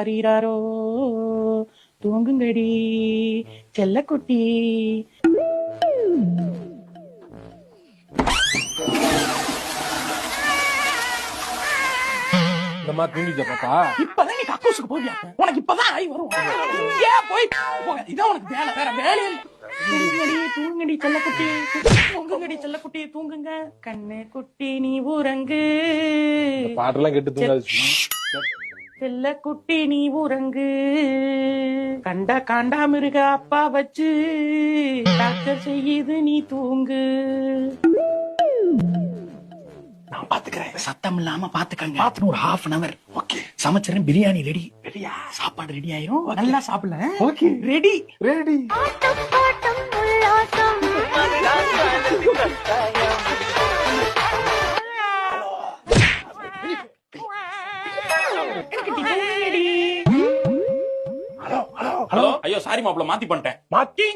ஆரிராரோ தூங்குங்கடி செல்லக்குட்டி. இந்தமா தூங்கிட்ட பாப்பா. இப்பதான் நீ கக்கூசுக்கு போவியா? உனக்கு இப்பதான் ஆய் வரும். ஏன் போய் இதான் உனக்கு வேலை, வேற வேலையே இல்ல. தூங்குங்கடி தூங்குங்கடி செல்லக்குட்டி, தூங்குங்கடி செல்லக்குட்டி தூங்குங்க. கண்ணு குட்டி நீ உறங்கு, பாட்டெல்லாம் கேட்டு தூங்காது. செல்லக்குட்டி நீ உறங்கு. கண்டா காண்டா மிருக அப்பா வச்சு டாக்டர் செய்யுது நீ தூங்கு. நான் பாத்துக்கிறேன், சத்தம் இல்லாம பாத்துக்கங்க. பாத்துன்னு ஒரு ½ ஓகே. சமைச்சிடறேன். பிரியாணி ரெடி. ரெடியா? சாப்பாடு ரெடி ஆயிரும். நல்லா சாப்பிடல. Okay ready ready. ஹலோ. ஐயோ சாரி மாப்ள, மாத்தி பண்ணிட்டேன். மாத்தி